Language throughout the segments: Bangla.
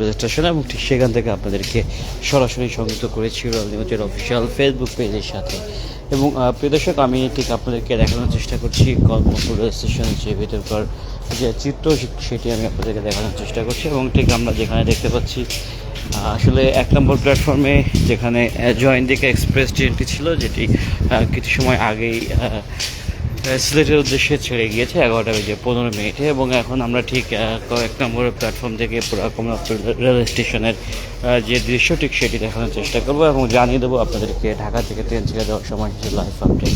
রেজিস্ট্রেশন এবং ঠিক সেখান থেকে আপনাদেরকে সরাসরি সংযুক্ত করেছি রয়্যাল নিউজের অফিসিয়াল ফেসবুক পেজের সাথে। এবং প্রিয় দর্শক, আমি ঠিক আপনাদেরকে দেখানোর চেষ্টা করছি কর্মপুর রেল স্টেশনের যে ভিতরকার যে চিত্র সেটি আমি আপনাদেরকে দেখানোর চেষ্টা করছি। এবং ঠিক আমরা যেখানে দেখতে পাচ্ছি আসলে ১ নম্বর প্ল্যাটফর্মে যেখানে জয়ন্তিকা এক্সপ্রেস ট্রেনটি ছিল, যেটি কিছু সময় আগেই সিলেটের উদ্দেশ্যে ছেড়ে গিয়েছে 11:15 এবং এখন আমরা ঠিক ১ নম্বর প্ল্যাটফর্ম থেকে পুরো কমলাপুর রেল স্টেশনের যে দৃশ্য ঠিক সেটি দেখানোর চেষ্টা করব এবং জানিয়ে দেবো আপনাদেরকে ঢাকা থেকে ট্রেন ছেড়ে দেওয়ার সময় লাইভ আপডেট।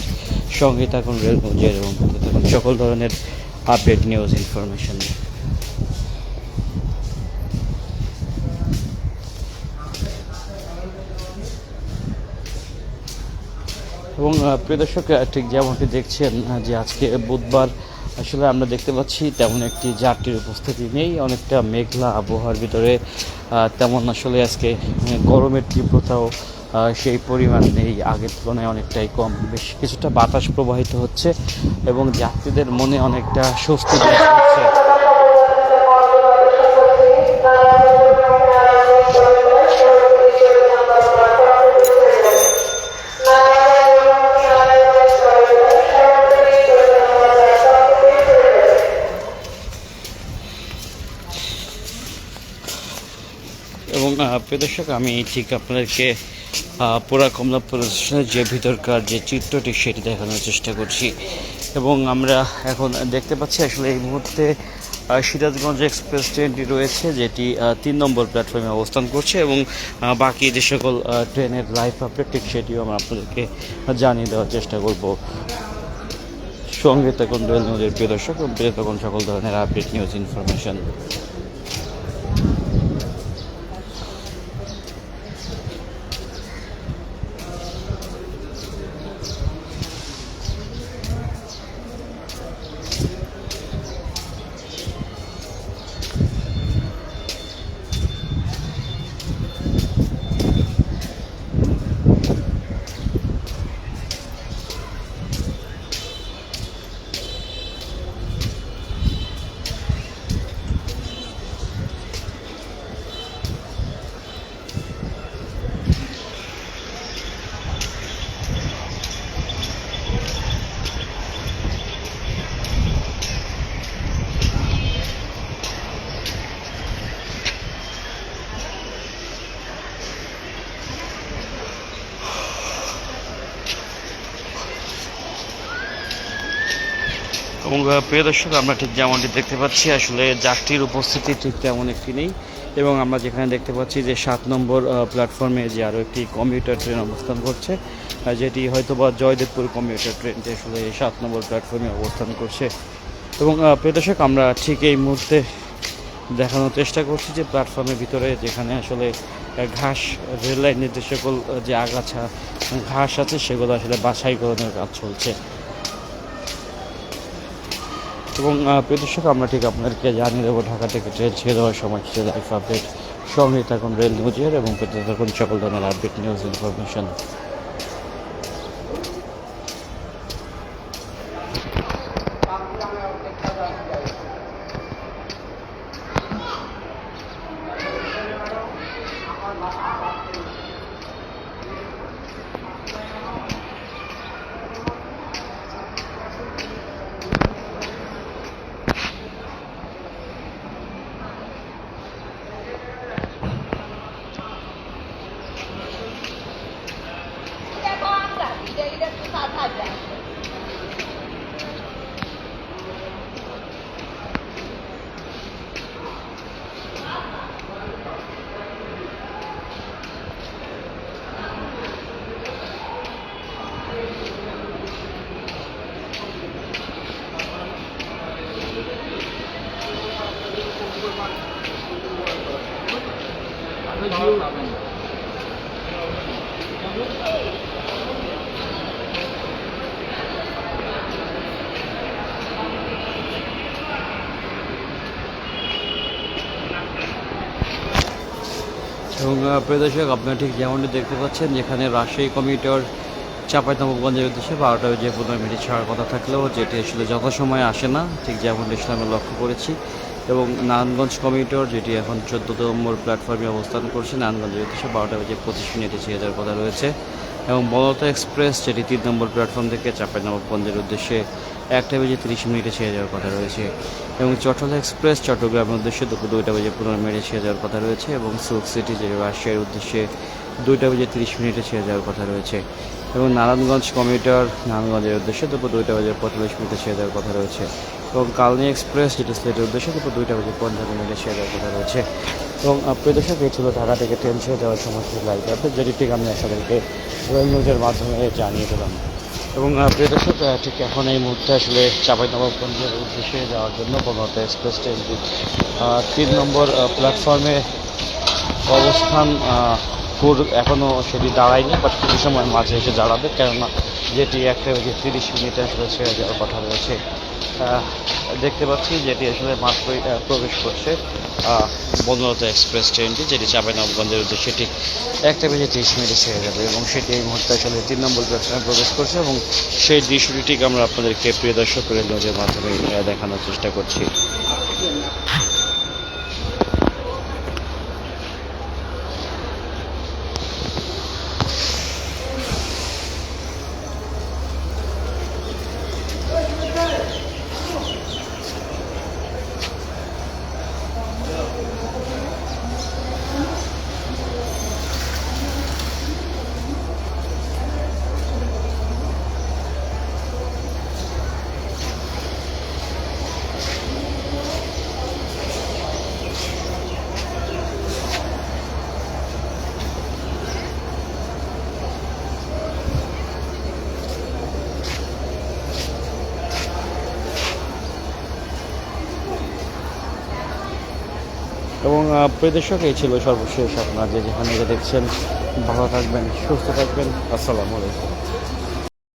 সঙ্গে থাকুন রেল নিউজের এবং থাকুন সকল ধরনের আপডেট নিউজ ইনফরমেশন। এবং প্রিয় দর্শক, ঠিক যেমনটি দেখছেন যে আজকে বুধবার আসলে আমরা দেখতে পাচ্ছি তেমন একটি যাত্রীর উপস্থিতি নেই। অনেকটা মেঘলা আবহাওয়ার ভিতরে তেমন আসলে আজকে গরমের তীব্রতাও সেই পরিমাণ নেই, আগের তুলনায় অনেকটাই কম। বেশ কিছুটা বাতাস প্রবাহিত হচ্ছে এবং যাত্রীদের মনে অনেকটা স্বস্তি হচ্ছে। এবং প্রিয় দর্শক, আমি ঠিক আপনাদেরকে পুরা কমলাপুর স্টেশনের যে ভিতরকার যে চিত্রটি সেটি দেখানোর চেষ্টা করছি। এবং আমরা এখন দেখতে পাচ্ছি আসলে এই মুহূর্তে সিরাজগঞ্জ এক্সপ্রেস ট্রেনটি রয়েছে, যেটি ৩ নম্বর প্ল্যাটফর্মে অবস্থান করছে। এবং বাকি যে সকল ট্রেনের লাইভ আপডেট ঠিক সেটিও আমরা আপনাদেরকে জানিয়ে দেওয়ার চেষ্টা করব। সঙ্গে থাকুন রেল নিউজের প্রিয় দর্শক, পেয়ে থাকুন সকল ধরনের আপডেট নিউজ ইনফরমেশন। এবং প্রিয় দর্শক, আমরা ঠিক যেমনটি দেখতে পাচ্ছি আসলে যাত্রীর উপস্থিতি ঠিক তেমন একটি নেই। এবং আমরা যেখানে দেখতে পাচ্ছি যে ৭ নম্বর প্ল্যাটফর্মে যে আরও একটি কমিউটার ট্রেন অবস্থান করছে, যেটি হয়তোবা জয়দেবপুর কমিউটার ট্রেন, যে আসলে ৭ নম্বর প্ল্যাটফর্মে অবস্থান করছে। এবং প্রিয় দর্শক, আমরা ঠিক এই মুহূর্তে দেখানোর চেষ্টা করছি যে প্ল্যাটফর্মের ভিতরে যেখানে আসলে ঘাস, রেল লাইনের যে সকল যে আগাছা ঘাস আছে সেগুলো আসলে বাছাইকরণের কাজ চলছে। এবং প্রিয় দর্শক, আমরা ঠিক আপনাদেরকে জানিয়ে দেবো ঢাকা থেকে ট্রেন ছেড়ে দেওয়ার সময় কিছু লাইভ আপডেট। সঙ্গে থাকুন রেল নিউজের এবং পেতে থাকুন সকল ধরনের আপডেট নিউজ ইনফরমেশন। এবং প্রিয় দর্শক, আপনারা ঠিক যেমনটি দেখতে পাচ্ছেন যেখানে রাজশাহী কমিউটার চাঁপাইনবাবগঞ্জের উদ্দেশ্যে 12:15 ছাড়ার কথা থাকলেও যেটি আসলে যথাসময়ে আসে না, ঠিক যেমনটি আসলে আমরা লক্ষ্য করেছি। এবং নারায়ণগঞ্জ কমিউটার যেটি এখন 14 নম্বর প্ল্যাটফর্মে অবস্থান করছে, নারায়ণগঞ্জের উদ্দেশ্যে 12:25 ছেড়ে যাওয়ার কথা রয়েছে। এবং বনলতা এক্সপ্রেস যেটি 3 নম্বর প্ল্যাটফর্ম থেকে চাঁপাইনবাবগঞ্জের উদ্দেশ্যে 1:30 ছেড়ে যাওয়ার কথা রয়েছে। এবং চট্টলা এক্সপ্রেস চট্টগ্রামের উদ্দেশ্যে দুপুর 2:15 ছেড়ে যাওয়ার কথা রয়েছে। এবং সিল্ক সিটি যেটি রাজশাহীর উদ্দেশ্যে 2:30 ছেড়ে যাওয়ার কথা রয়েছে। এবং নারায়ণগঞ্জ কমিউটার নারায়ণগঞ্জের উদ্দেশ্যে দুপুর 2:45 ছেড়ে যাওয়ার কথা রয়েছে। এবং কালনী এক্সপ্রেস যেটি সিলেটের উদ্দেশ্যে দুপুর 2:15 ছেড়ে যাওয়ার কথা রয়েছে। এবং প্রিয় দর্শক, এই ছিল ঢাকা থেকে ট্রেন ছেড়ে যাওয়ার সমস্ত লাইভ আপডেট, যেটি ঠিক আমি আপনাদেরকে রয়েল নিউজের মাধ্যমে জানিয়ে দিলাম। এবং প্রিয় দর্শক, ঠিক এখন এই মুহূর্তে আসলে চাঁপাইনবাবগঞ্জের উদ্দেশ্যে যাওয়ার জন্য বনলতা এক্সপ্রেস ট্রেনটি 3 নম্বর প্ল্যাটফর্মে অবস্থান এখনও সেটি দাঁড়ায়নি, বাট কিছু সময় মাঝে এসে দাঁড়াবে, কেননা যেটি 1:30 আসলে ছেড়ে যাওয়ার কথা রয়েছে। দেখতে পাচ্ছি যেটি আসলে মাত্রই প্রবেশ করছে বনলতা এক্সপ্রেস ট্রেনটি, যেটি চাঁপাইনবাবগঞ্জের উদ্দেশ্যে ঠিক 1:30 ছেড়ে যাবে এবং সেটি এই মুহূর্তে আসলে 3 নম্বর প্ল্যাটফর্মে প্রবেশ করছে। এবং সেই দৃশ্যটি ঠিক আমরা আপনাদেরকে প্রিয় দর্শক রেল নিউজের মাধ্যমে দেখানোর চেষ্টা করছি। এবং প্রিয় দর্শক, এই ছিল সর্বশেষ। আপনারা যে যেখানে দেখছেন ভালো থাকবেন, সুস্থ থাকবেন। আসসালামু আলাইকুম।